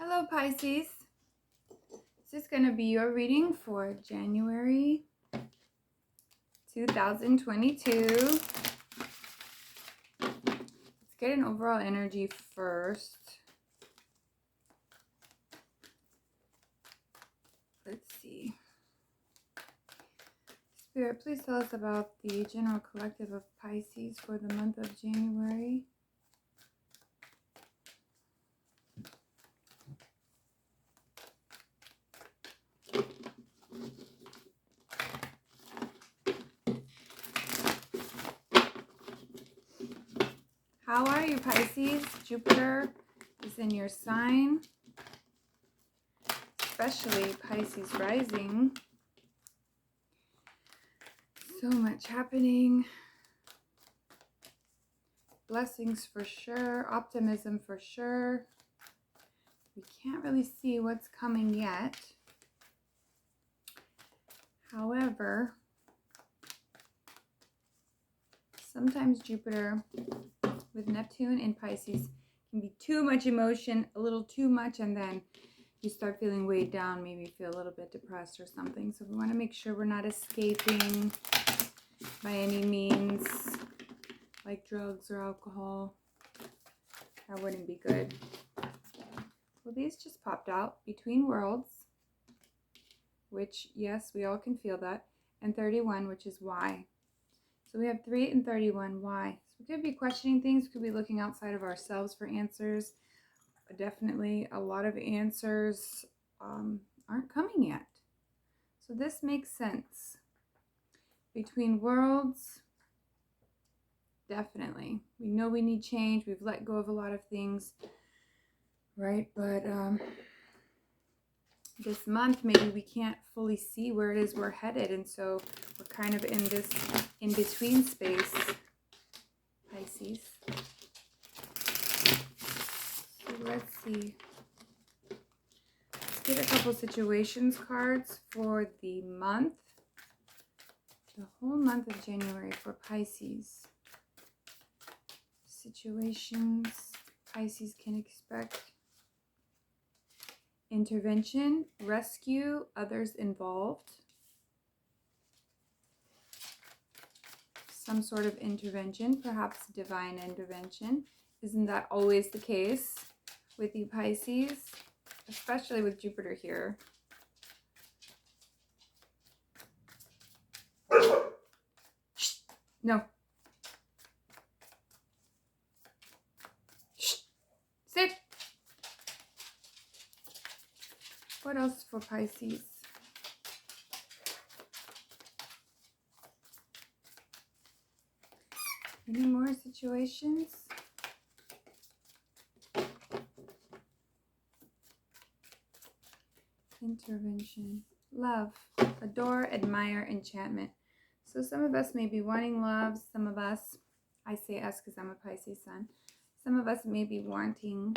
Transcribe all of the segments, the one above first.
Hello, Pisces. This is going to be your reading for January 2022. Let's get an overall energy first. Let's see. Spirit, please tell us about the general collective of Pisces for the month of January. How are you, Pisces? Jupiter is in your sign, especially Pisces rising. So much happening. Blessings for sure. Optimism for sure. We can't really see what's coming yet. However, sometimes Jupiter with Neptune in Pisces can be too much emotion, a little too much, and then you start feeling weighed down, maybe feel a little bit depressed or something. So we want to make sure we're not escaping by any means, like drugs or alcohol. That wouldn't be good. Well, these just popped out. Between Worlds, which, yes, we all can feel that, and 31, which is why. So we have 3 and 31, why? So we could be questioning things, we could be looking outside of ourselves for answers. Definitely a lot of answers aren't coming yet. So this makes sense. Between Worlds, definitely. We know we need change. We've let go of a lot of things, right? But this month, maybe we can't fully see where it is we're headed. And so we're kind of in this in-between space, Pisces. So let's see. Let's get a couple situations cards for the month. The whole month of January for Pisces. Situations Pisces can expect. Intervention, rescue, others involved. Some sort of intervention, perhaps divine intervention. Isn't that always the case with you, Pisces? Especially with Jupiter here. Shh. No. Shh. Sit. What else for Pisces? Any more situations? Intervention. Love. Adore, admire, enchantment. So some of us may be wanting love. Some of us, I say us because I'm a Pisces sun. Some of us may be wanting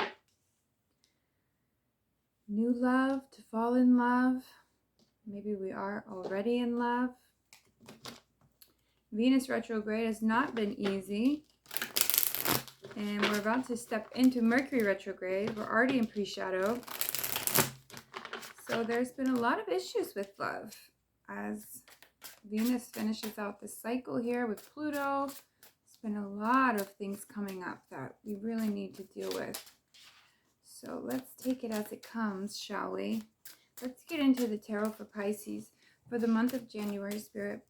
new love, to fall in love. Maybe we are already in love. Venus retrograde has not been easy. And we're about to step into Mercury retrograde. We're already in pre-shadow. So there's been a lot of issues with love as Venus finishes out the cycle here with Pluto. There's been a lot of things coming up that we really need to deal with. So let's take it as it comes, shall we? Let's get into the tarot for Pisces for the month of January, Spirit.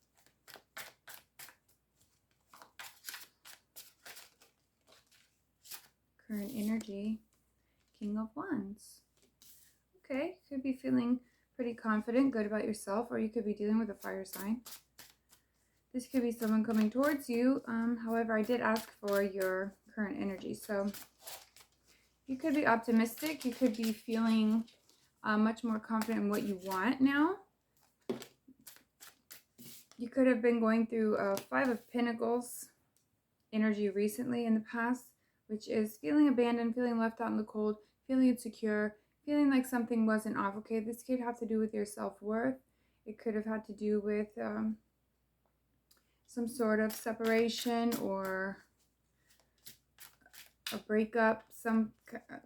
Current energy, King of Wands. Okay, could be feeling pretty confident, good about yourself, or you could be dealing with a fire sign. This could be someone coming towards you. However, I did ask for your current energy. So you could be optimistic. You could be feeling much more confident in what you want now. You could have been going through a 5 of Pentacles energy recently in the past, which is feeling abandoned, feeling left out in the cold, feeling insecure, feeling like something wasn't off. Okay, this could have to do with your self-worth. It could have had to do with some sort of separation or a breakup,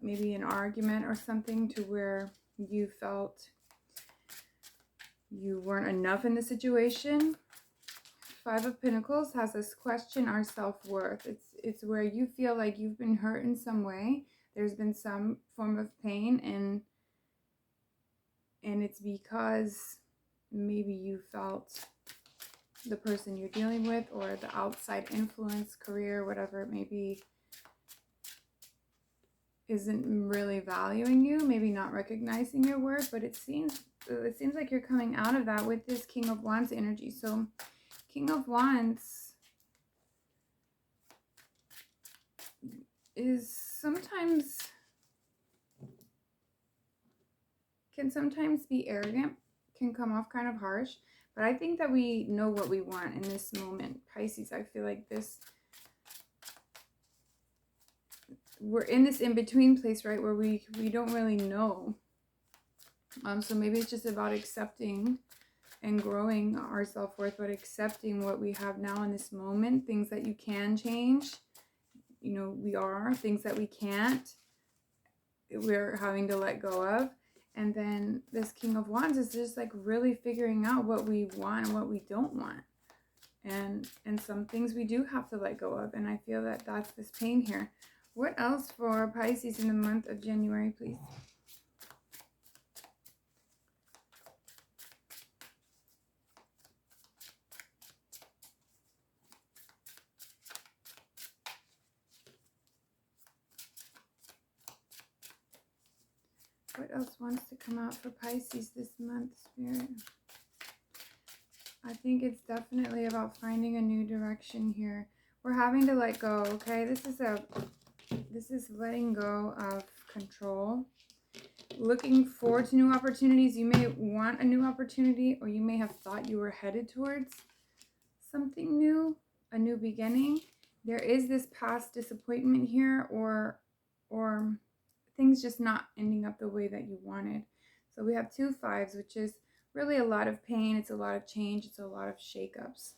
maybe an argument or something to where you felt you weren't enough in the situation. Five of Pentacles has us question our self-worth. It's where you feel like you've been hurt in some way. There's been some form of pain, and it's because maybe you felt the person you're dealing with or the outside influence, career, whatever it may be, isn't really valuing you, maybe not recognizing your worth. But it seems like you're coming out of that with this King of Wands energy. So King of Wands can sometimes be arrogant, can come off kind of harsh, but I think that we know what we want in this moment. Pisces, I feel like we're in this in-between place, right, where we don't really know. So maybe it's just about accepting and growing our self-worth, but accepting what we have now in this moment, things that you can change. You know, things that we can't, we're having to let go of. And then this King of Wands is just like really figuring out what we want and what we don't want. And some things we do have to let go of. And I feel that that's this pain here. What else for Pisces in the month of January, please? What else wants to come out for Pisces this month, Spirit? I think it's definitely about finding a new direction here. We're having to let go, okay? This is letting go of control. Looking forward to new opportunities. You may want a new opportunity, or you may have thought you were headed towards something new, a new beginning. There is this past disappointment here, or things just not ending up the way that you wanted. So we have 2 5s, which is really a lot of pain. It's a lot of change. It's a lot of shakeups.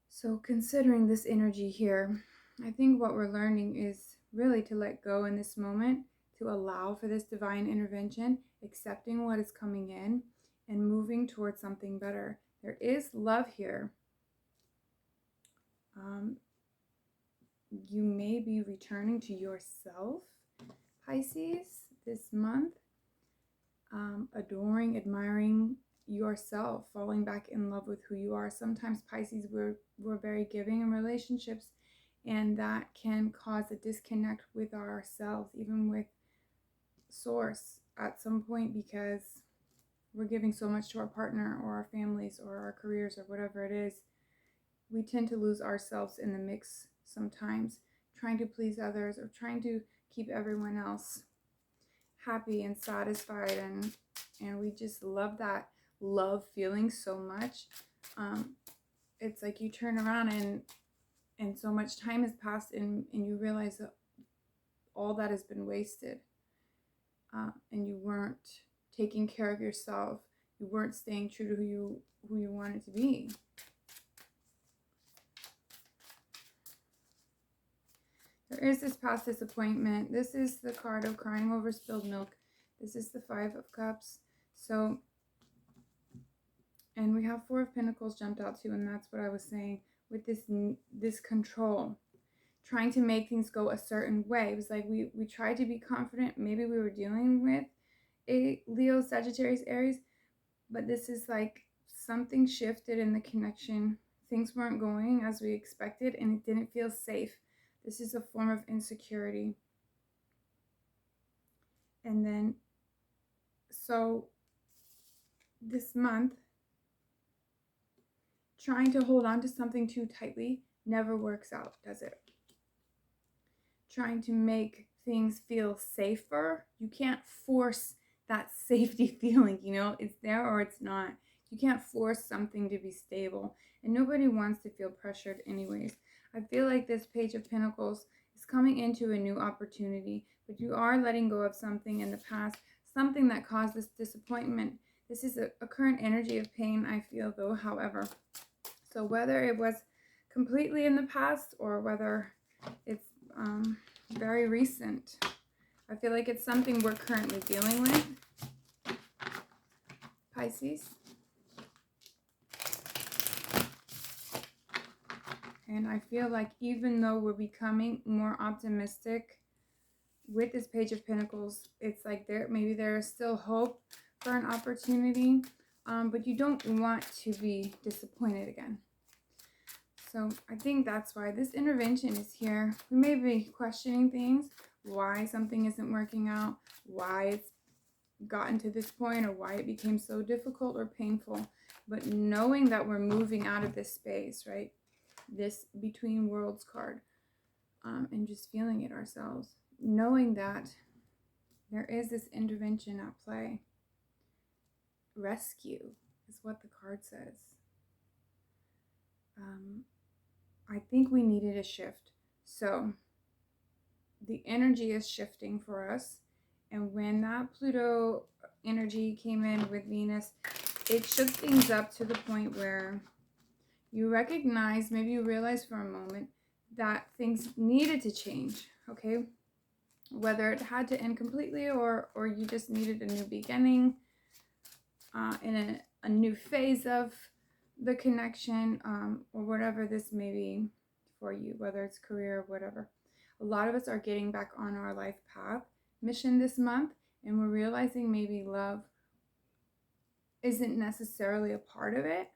So considering this energy here, I think what we're learning is really to let go in this moment, to allow for this divine intervention, accepting what is coming in, and moving towards something better. There is love here. You may be returning to yourself, Pisces, this month. Adoring, admiring yourself, falling back in love with who you are. Sometimes, Pisces, we're very giving in relationships, and that can cause a disconnect with ourselves, even with Source at some point, because we're giving so much to our partner or our families or our careers or whatever it is. We tend to lose ourselves in the mix sometimes, trying to please others or trying to keep everyone else happy and satisfied, and we just love that love feeling so much. It's like you turn around and so much time has passed, and you realize that all that has been wasted, and you weren't taking care of yourself. You weren't staying true to who you wanted to be. There is this past disappointment. This is the card of crying over spilled milk. This is the 5 of Cups. So, and we have 4 of Pentacles jumped out too, and that's what I was saying with this control, trying to make things go a certain way. It was like we tried to be confident. Maybe we were dealing with a Leo, Sagittarius, Aries, but this is like something shifted in the connection. Things weren't going as we expected, and it didn't feel safe. This is a form of insecurity. And then, so this month, trying to hold on to something too tightly never works out, does it? Trying to make things feel safer. You can't force that safety feeling, you know, it's there or it's not. You can't force something to be stable, and nobody wants to feel pressured anyways. I feel like this Page of Pentacles is coming into a new opportunity, but you are letting go of something in the past, something that caused this disappointment. This is a current energy of pain, I feel, though, however. So whether it was completely in the past or whether it's very recent. I feel like it's something we're currently dealing with, Pisces. And I feel like even though we're becoming more optimistic with this Page of Pentacles, it's like maybe there is still hope for an opportunity, but you don't want to be disappointed again. So I think that's why this intervention is here. We may be questioning things, why something isn't working out, why it's gotten to this point, or why it became so difficult or painful. But knowing that we're moving out of this space, right? This Between Worlds card, and just feeling it ourselves. Knowing that there is this intervention at play. Rescue is what the card says. I think we needed a shift. So the energy is shifting for us. And when that Pluto energy came in with Venus, it shook things up to the point where you recognize, maybe you realize for a moment that things needed to change, okay? Whether it had to end completely or you just needed a new beginning, in a new phase of the connection, or whatever this may be for you, whether it's career or whatever. A lot of us are getting back on our life path mission this month, and we're realizing maybe love isn't necessarily a part of it.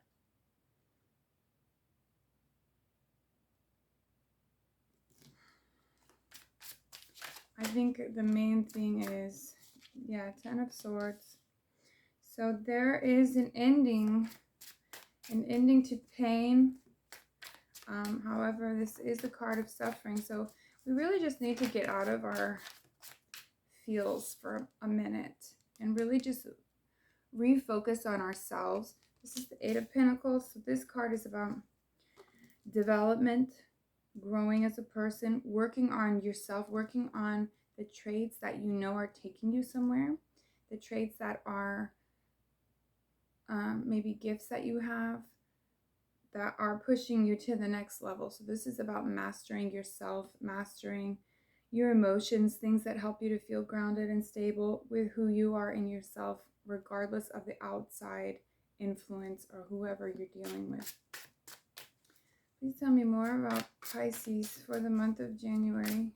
I think the main thing is, yeah, Ten of Swords. So there is an ending to pain. However, this is the card of suffering. So we really just need to get out of our feels for a minute and really just refocus on ourselves. This is the Eight of Pentacles. So this card is about development, growing as a person, working on yourself, working on the traits that you know are taking you somewhere, the traits that are maybe gifts that you have that are pushing you to the next level. So this is about mastering yourself, mastering your emotions, things that help you to feel grounded and stable with who you are in yourself, regardless of the outside influence or whoever you're dealing with. Please tell me more about Pisces for the month of January.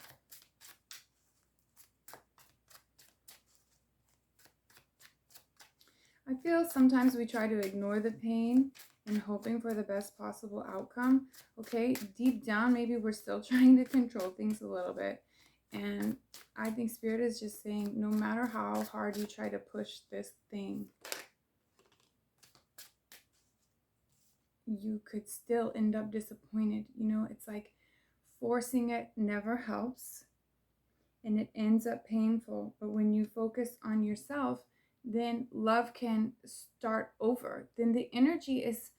I feel sometimes we try to ignore the pain and hoping for the best possible outcome. Okay, deep down, maybe we're still trying to control things a little bit. And I think Spirit is just saying, no matter how hard you try to push this thing, you could still end up disappointed. You know, it's like forcing it never helps, and it ends up painful. But when you focus on yourself, then love can start over. Then the energy is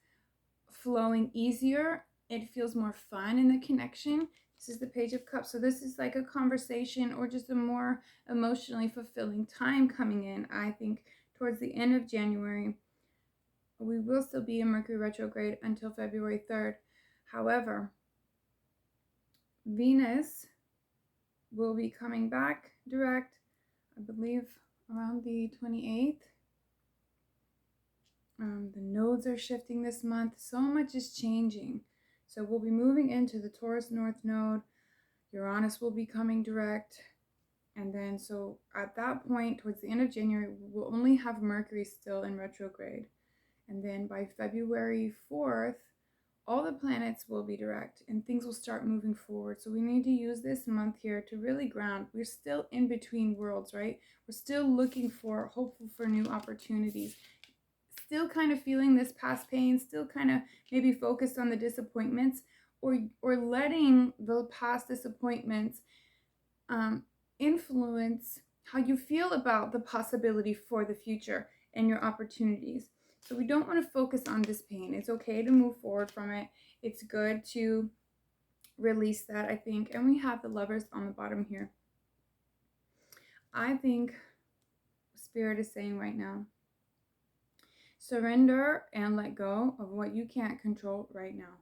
flowing easier. It feels more fun in the connection. This is the Page of Cups. So this is like a conversation or just a more emotionally fulfilling time coming in. I think towards the end of January, we will still be in Mercury retrograde until February 3rd. However, Venus will be coming back direct, I believe, around the 28th. The nodes are shifting this month. So much is changing. So we'll be moving into the Taurus North Node. Uranus will be coming direct. And then so at that point, towards the end of January, we'll only have Mercury still in retrograde. And then by February 4th, all the planets will be direct and things will start moving forward. So we need to use this month here to really ground. We're still in between worlds, right? We're still looking for, hopeful for new opportunities. Still kind of feeling this past pain, still kind of maybe focused on the disappointments, or letting the past disappointments influence how you feel about the possibility for the future and your opportunities. So we don't want to focus on this pain. It's okay to move forward from it. It's good to release that, I think. And we have the Lovers on the bottom here. I think Spirit is saying right now, surrender and let go of what you can't control right now.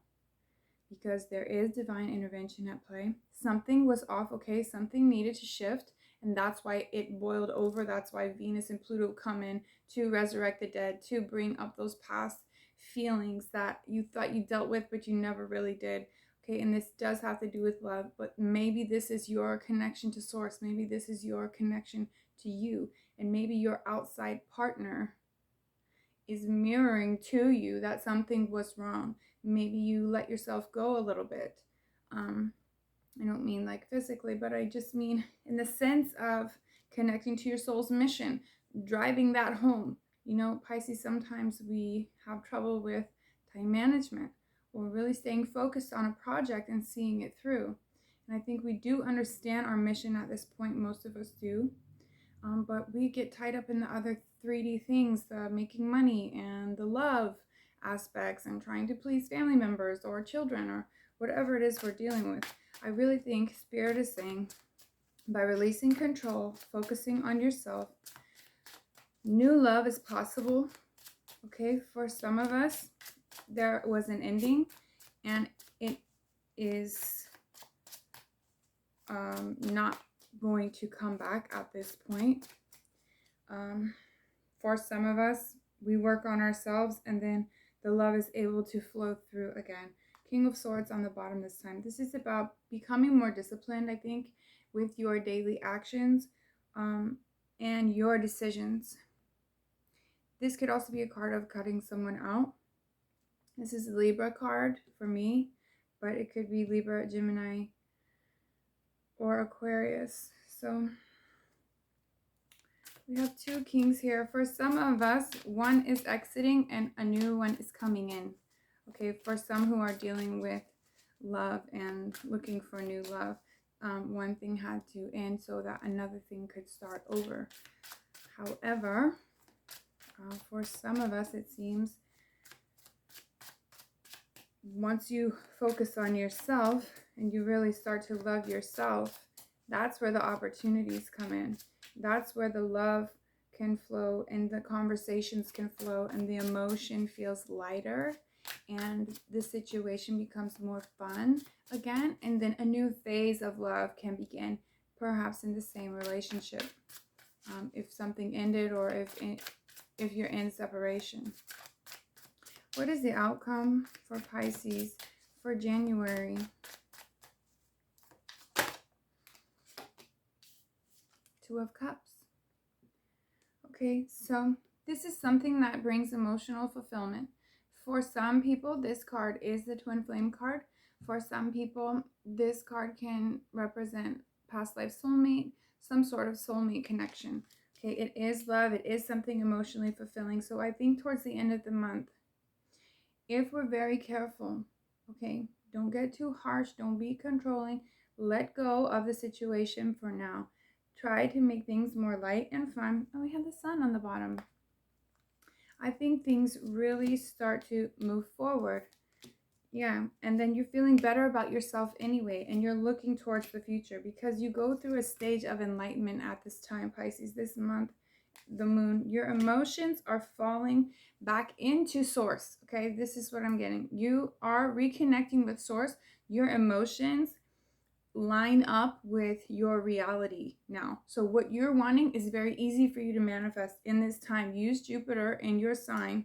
because there is divine intervention at play. Something was off, okay? Something needed to shift, and that's why it boiled over. That's why Venus and Pluto come in to resurrect the dead, to bring up those past feelings that you thought you dealt with, but you never really did. Okay, and this does have to do with love, but maybe this is your connection to source. Maybe this is your connection to you, and maybe your outside partner is mirroring to you that something was wrong. Maybe you let yourself go a little bit. I don't mean like physically, but I just mean in the sense of connecting to your soul's mission, driving that home. You know, Pisces, sometimes we have trouble with time management or really staying focused on a project and seeing it through. And I think we do understand our mission at this point, most of us do. But we get tied up in the other 3D things, the making money and the love aspects and trying to please family members or children or whatever it is we're dealing with. I really think Spirit is saying, by releasing control, focusing on yourself, new love is possible. Okay, for some of us, there was an ending and it is not going to come back at this point. For some of us, we work on ourselves and then the love is able to flow through again. King of Swords on the bottom this time. This is about becoming more disciplined, I think, with your daily actions and your decisions. This could also be a card of cutting someone out. This is a Libra card for me, but it could be Libra, Gemini, or Aquarius. So we have two kings here. For some of us, one is exiting and a new one is coming in. Okay, for some who are dealing with love and looking for new love, one thing had to end so that another thing could start over. However, for some of us, it seems, once you focus on yourself and you really start to love yourself, that's where the opportunities come in. That's where the love can flow and the conversations can flow and the emotion feels lighter and the situation becomes more fun again, and then a new phase of love can begin, perhaps in the same relationship, if something ended or if you're in separation. What is the outcome for Pisces for January? Two of Cups. Okay, so this is something that brings emotional fulfillment. For some people, this card is the Twin Flame card. For some people, this card can represent past life soulmate, some sort of soulmate connection. Okay, it is love. It is something emotionally fulfilling. So I think towards the end of the month, if we're very careful, okay, don't get too harsh, don't be controlling, let go of the situation for now. Try to make things more light and fun. Oh, we have the sun on the bottom. I think things really start to move forward. Yeah, and then you're feeling better about yourself anyway, and you're looking towards the future because you go through a stage of enlightenment at this time, Pisces, this month, the moon. Your emotions are falling back into source, okay? This is what I'm getting. You are reconnecting with source. Your emotions line up with your reality now. So what you're wanting is very easy for you to manifest in this time. Use Jupiter in your sign.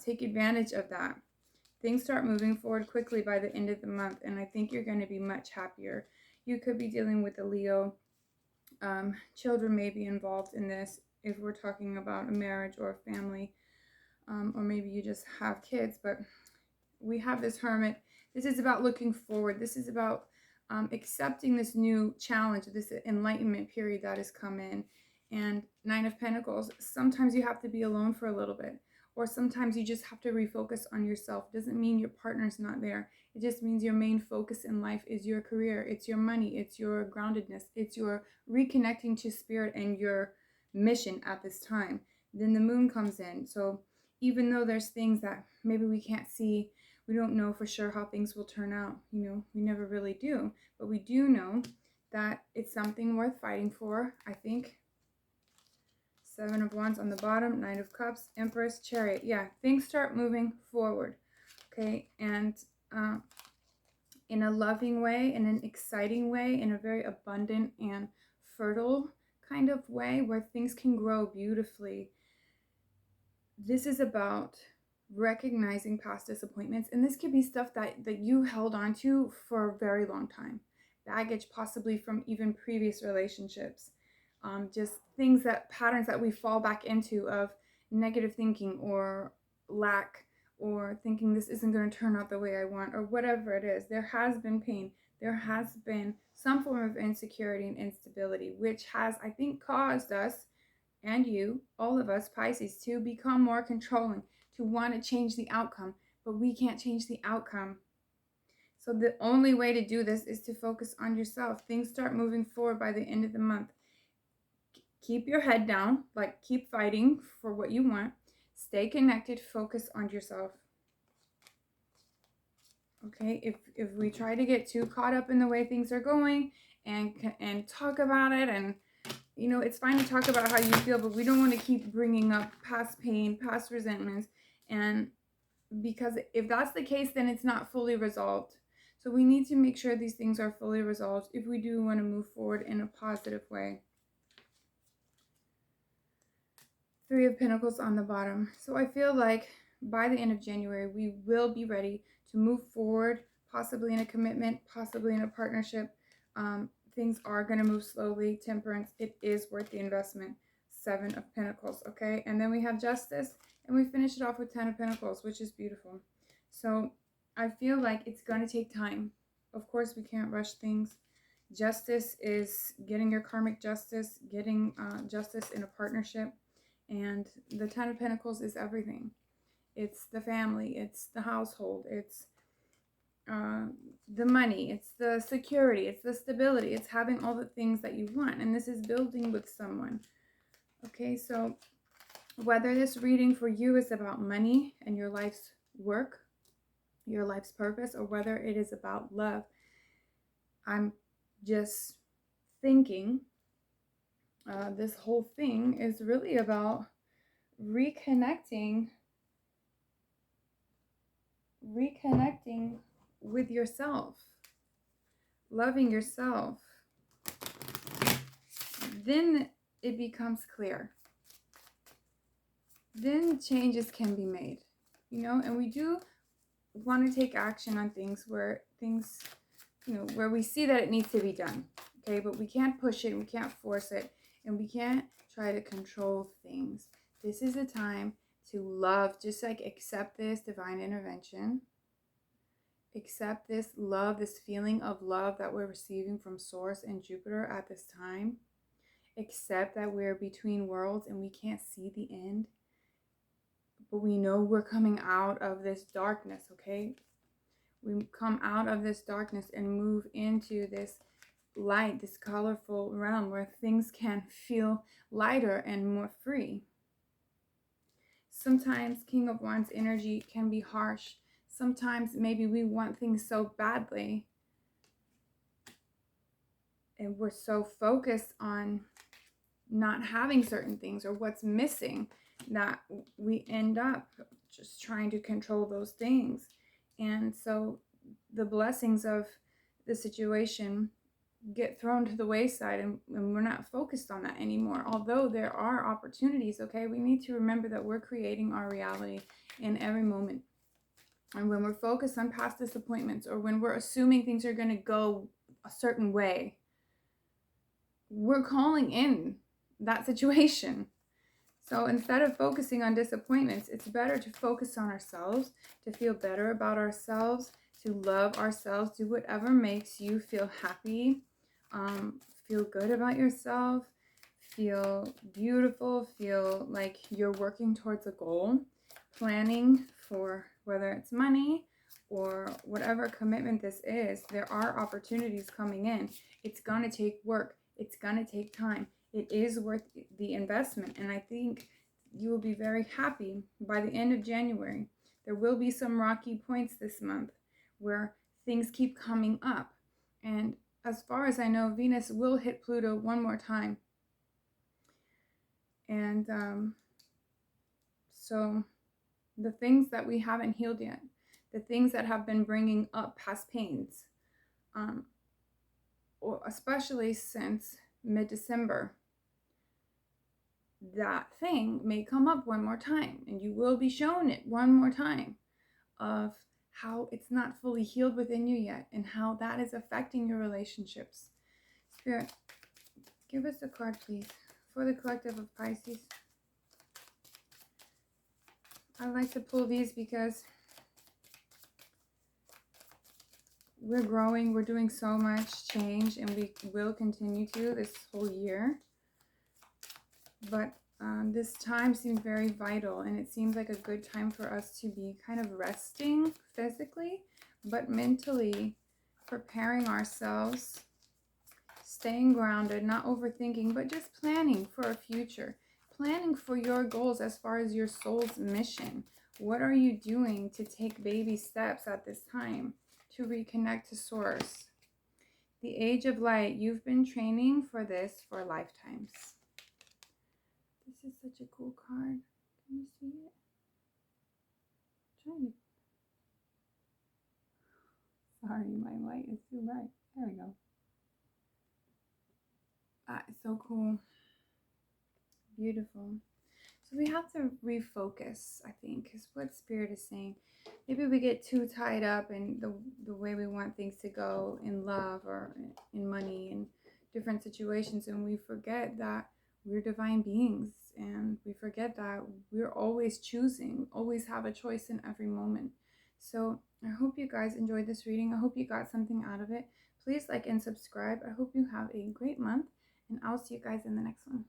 Take advantage of that. Things start moving forward quickly by the end of the month, and I think you're going to be much happier. You could be dealing with a Leo. Children may be involved in this if we're talking about a marriage or a family, or maybe you just have kids, but we have this Hermit. This is about looking forward. This is about accepting this new challenge, this enlightenment period that has come in. And Nine of Pentacles, sometimes you have to be alone for a little bit, or sometimes you just have to refocus on yourself. It doesn't mean your partner's not there. It just means your main focus in life is your career, it's your money, it's your groundedness, it's your reconnecting to spirit and your mission at this time. Then the moon comes in. So even though there's things that maybe we can't see, we don't know for sure how things will turn out. You know, we never really do. But we do know that it's something worth fighting for, I think. Seven of Wands on the bottom, Nine of Cups, Empress, Chariot. Yeah, things start moving forward. Okay, and in a loving way, in an exciting way, in a very abundant and fertile kind of way where things can grow beautifully. This is about recognizing past disappointments, and this could be stuff that you held on to for a very long time, baggage possibly from even previous relationships, just things, that patterns that we fall back into of negative thinking or lack, or thinking this isn't going to turn out the way I want, or whatever it is. There has been pain, there has been some form of insecurity and instability, which has, I think, caused us, and you, all of us Pisces, to become more controlling, to want to change the outcome, but we can't change the outcome. So the only way to do this is to focus on yourself. Things start moving forward by the end of the month. Keep your head down, like keep fighting for what you want. Stay connected, focus on yourself. Okay, if we try to get too caught up in the way things are going and talk about it, and you know, it's fine to talk about how you feel, but we don't want to keep bringing up past pain, past resentments, and because if that's the case, then it's not fully resolved. So we need to make sure these things are fully resolved if we do want to move forward in a positive way. Three of Pentacles on the bottom. So I feel like by the end of January, we will be ready to move forward, possibly in a commitment, possibly in a partnership. Things are going to move slowly. Temperance, it is worth the investment. Seven of Pentacles, okay? And then we have Justice, and we finish it off with 10 of Pentacles, which is beautiful. So I feel like it's going to take time. Of course, we can't rush things. Justice is getting your karmic justice, getting justice in a partnership. And the 10 of Pentacles is everything. It's the family, it's the household, it's the money, it's the security, it's the stability, it's having all the things that you want. And this is building with someone. Okay, so whether this reading for you is about money and your life's work, your life's purpose, or whether it is about love, I'm just thinking this whole thing is really about reconnecting with yourself, loving yourself. Then it becomes clear. Then changes can be made, you know, and we do want to take action on things, you know, where we see that it needs to be done, okay, but we can't push it, we can't force it, and we can't try to control things. This is a time to love, just like accept this divine intervention, accept this love, this feeling of love that we're receiving from Source and Jupiter at this time. Accept that we're between worlds and we can't see the end, but we know we're coming out of this darkness, okay? We come out of this darkness and move into this light, this colorful realm where things can feel lighter and more free. Sometimes King of Wands energy can be harsh. Sometimes maybe we want things so badly and we're so focused on not having certain things or what's missing that we end up just trying to control those things. And so the blessings of the situation get thrown to the wayside, and we're not focused on that anymore. Although there are opportunities, okay, we need to remember that we're creating our reality in every moment. And when we're focused on past disappointments, or when we're assuming things are going to go a certain way, we're calling in that situation. So instead of focusing on disappointments, it's better to focus on ourselves, to feel better about ourselves, to love ourselves, do whatever makes you feel happy, feel good about yourself, feel beautiful, feel like you're working towards a goal, planning for whether it's money or whatever commitment this is. There are opportunities coming in. It's going to take work. It's going to take time. It is worth the investment, and I think you will be very happy by the end of January. There will be some rocky points this month where things keep coming up, and as far as I know, Venus will hit Pluto one more time. And so the things that we haven't healed yet, the things that have been bringing up past pains, or especially since mid-December, that thing may come up one more time, and you will be shown it one more time of how it's not fully healed within you yet and how that is affecting your relationships. Spirit, give us a card, please, for the collective of Pisces. I like to pull these because we're growing, we're doing so much change, and we will continue to this whole year. But this time seems very vital, and it seems like a good time for us to be kind of resting physically, but mentally preparing ourselves, staying grounded, not overthinking, but just planning for a future, planning for your goals as far as your soul's mission. What are you doing to take baby steps at this time to reconnect to source? The Age of Light, you've been training for this for lifetimes. This is such a cool card. Can you see it? Sorry, my light is too bright. There we go. It's so cool. Beautiful. So we have to refocus, I think, is what Spirit is saying. Maybe we get too tied up in the way we want things to go in love or in money and different situations, and we forget that we're divine beings, and we forget that we're always choosing, always have a choice in every moment. So I hope you guys enjoyed this reading. I hope you got something out of it. Please like and subscribe. I hope you have a great month, and I'll see you guys in the next one.